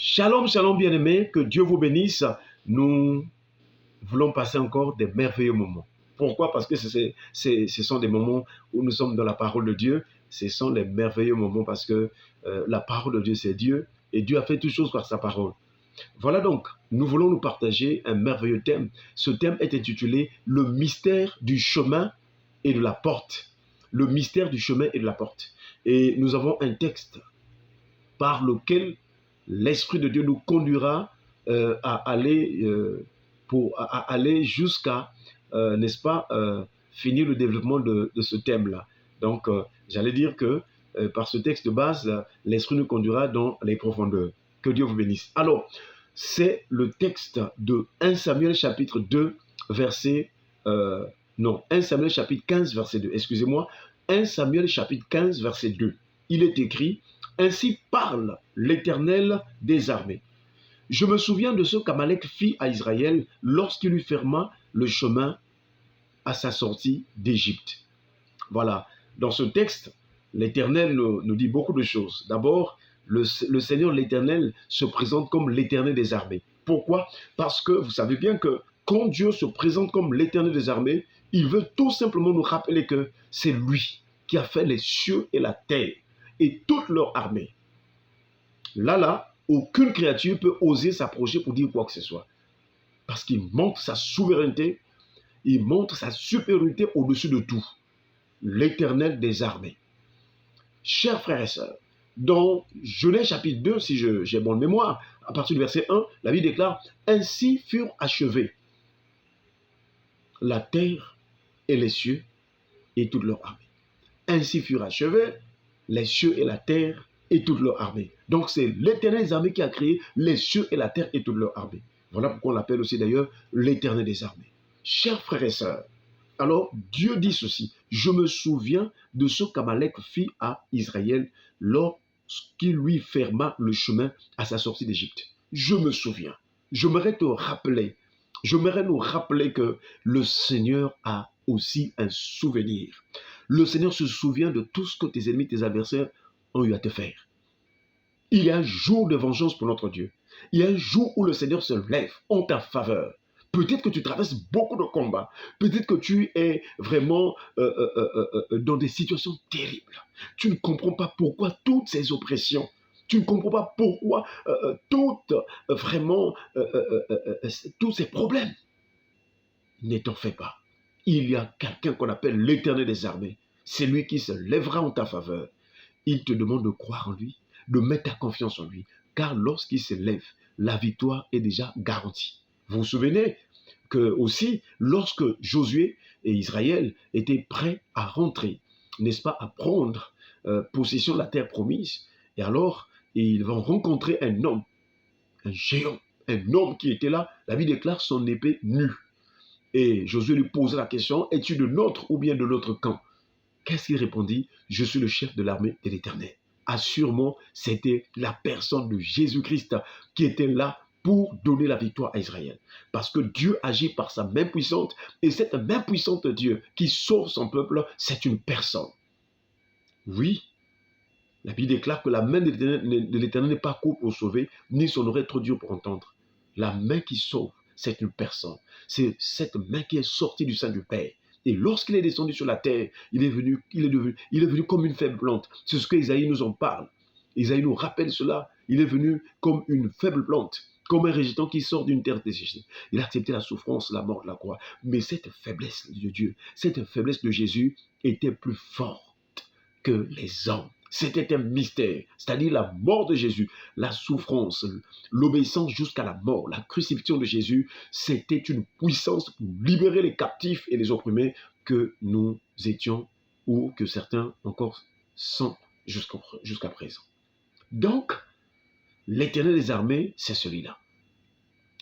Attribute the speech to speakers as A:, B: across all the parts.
A: Shalom, shalom bien-aimés, que Dieu vous bénisse. Nous voulons passer encore des merveilleux moments. Pourquoi? Parce que ce sont des moments où nous sommes dans la parole de Dieu. Ce sont les merveilleux moments parce que la parole de Dieu, c'est Dieu. Et Dieu a fait toutes choses par sa parole. Voilà donc, nous voulons nous partager un merveilleux thème. Ce thème est intitulé « Le mystère du chemin et de la porte ». Le mystère du chemin et de la porte. Et nous avons un texte par lequel l'Esprit de Dieu nous conduira à aller jusqu'à, n'est-ce pas, finir le développement de ce thème-là. Donc, j'allais dire que par ce texte de base, l'Esprit nous conduira dans les profondeurs. Que Dieu vous bénisse. Alors, c'est le texte de 1 Samuel chapitre 2, verset... 1 Samuel chapitre 15, verset 2. Excusez-moi. 1 Samuel chapitre 15, verset 2. Il est écrit... Ainsi parle l'Éternel des armées. Je me souviens de ce qu'Amalek fit à Israël lorsqu'il lui ferma le chemin à sa sortie d'Égypte. Voilà, dans ce texte, l'Éternel nous dit beaucoup de choses. D'abord, le Seigneur l'Éternel se présente comme l'Éternel des armées. Pourquoi? Parce que vous savez bien que quand Dieu se présente comme l'Éternel des armées, il veut tout simplement nous rappeler que c'est lui qui a fait les cieux et la terre et toute leur armée. Là, aucune créature peut oser s'approcher pour dire quoi que ce soit. Parce qu'il montre sa souveraineté, il montre sa supériorité au-dessus de tout. L'Éternel des armées. Chers frères et sœurs, dans Genèse chapitre 2, si j'ai bonne mémoire, à partir du verset 1, la Bible déclare « Ainsi furent achevés la terre et les cieux et toute leur armée. » Ainsi furent achevés les cieux et la terre et toute leur armée. Donc c'est l'Éternel des armées qui a créé les cieux et la terre et toute leur armée. Voilà pourquoi on l'appelle aussi d'ailleurs l'Éternel des armées. Chers frères et sœurs, alors Dieu dit ceci, je me souviens de ce qu'Amalek fit à Israël lorsqu'il lui ferma le chemin à sa sortie d'Égypte. Je me souviens. J'aimerais nous rappeler que le Seigneur a aussi un souvenir. Le Seigneur se souvient de tout ce que tes ennemis, tes adversaires ont eu à te faire. Il y a un jour de vengeance pour notre Dieu. Il y a un jour où le Seigneur se lève en ta faveur. Peut-être que tu traverses beaucoup de combats. Peut-être que tu es vraiment dans des situations terribles. Tu ne comprends pas pourquoi toutes ces oppressions. Tu ne comprends pas pourquoi tous ces problèmes. Ne t'en fais pas. Il y a quelqu'un qu'on appelle l'Éternel des armées. C'est lui qui se lèvera en ta faveur. Il te demande de croire en lui, de mettre ta confiance en lui. Car lorsqu'il se lève, la victoire est déjà garantie. Vous vous souvenez que aussi, lorsque Josué et Israël étaient prêts à rentrer, n'est-ce pas, à prendre possession de la terre promise, et alors, ils vont rencontrer un homme, un géant, un homme qui était là, la Bible déclare son épée nue. Et Josué lui pose la question, es-tu de notre ou bien de l'autre camp? Qu'est-ce qu'il répondit? Je suis le chef de l'armée de l'Éternel. Assurément, c'était la personne de Jésus-Christ qui était là pour donner la victoire à Israël. Parce que Dieu agit par sa main puissante, et cette main puissante de Dieu qui sauve son peuple, c'est une personne. Oui, la Bible déclare que la main de l'Éternel n'est pas courte pour sauver, ni son oreille trop dure pour entendre. La main qui sauve, c'est une personne. C'est cette main qui est sortie du sein du Père. Et lorsqu'il est descendu sur la terre, il est venu comme une faible plante. C'est ce que Isaïe nous en parle. Isaïe nous rappelle cela. Il est venu comme une faible plante, comme un végétal qui sort d'une terre desséchée. Il a accepté la souffrance, la mort, la croix. Mais cette faiblesse de Dieu, cette faiblesse de Jésus était plus forte que les hommes. C'était un mystère, c'est-à-dire la mort de Jésus, la souffrance, l'obéissance jusqu'à la mort, la crucifixion de Jésus, c'était une puissance pour libérer les captifs et les opprimés que nous étions ou que certains encore sont jusqu'à présent. Donc, l'Éternel des armées, c'est celui-là.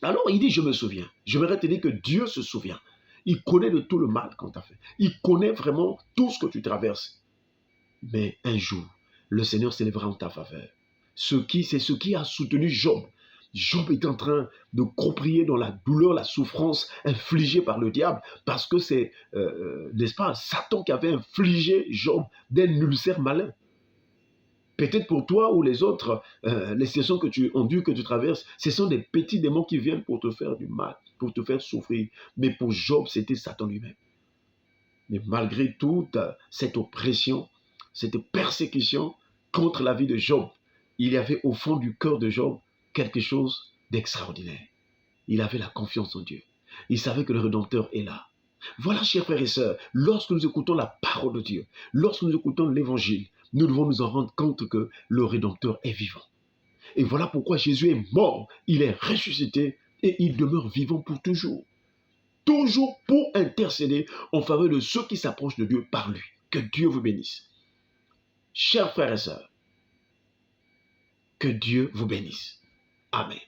A: Alors, il dit, je me souviens. Je voudrais te dire que Dieu se souvient. Il connaît de tout le mal qu'on t'a fait. Il connaît vraiment tout ce que tu traverses. Mais un jour, le Seigneur s'élèvera en ta faveur. C'est ce qui a soutenu Job. Job est en train de croupir dans la douleur, la souffrance infligée par le diable, parce que c'est, n'est-ce pas, Satan qui avait infligé Job d'un ulcère malin. Peut-être pour toi ou les autres, les situations que tu endures, que tu traverses, ce sont des petits démons qui viennent pour te faire du mal, pour te faire souffrir. Mais pour Job, c'était Satan lui-même. Mais malgré toute cette oppression, cette persécution contre la vie de Job, il y avait au fond du cœur de Job quelque chose d'extraordinaire. Il avait la confiance en Dieu. Il savait que le Rédempteur est là. Voilà, chers frères et sœurs, lorsque nous écoutons la parole de Dieu, lorsque nous écoutons l'Évangile, nous devons nous en rendre compte que le Rédempteur est vivant. Et voilà pourquoi Jésus est mort, il est ressuscité et il demeure vivant pour toujours. Toujours pour intercéder en faveur de ceux qui s'approchent de Dieu par lui. Que Dieu vous bénisse. Chers frères et sœurs, que Dieu vous bénisse. Amen.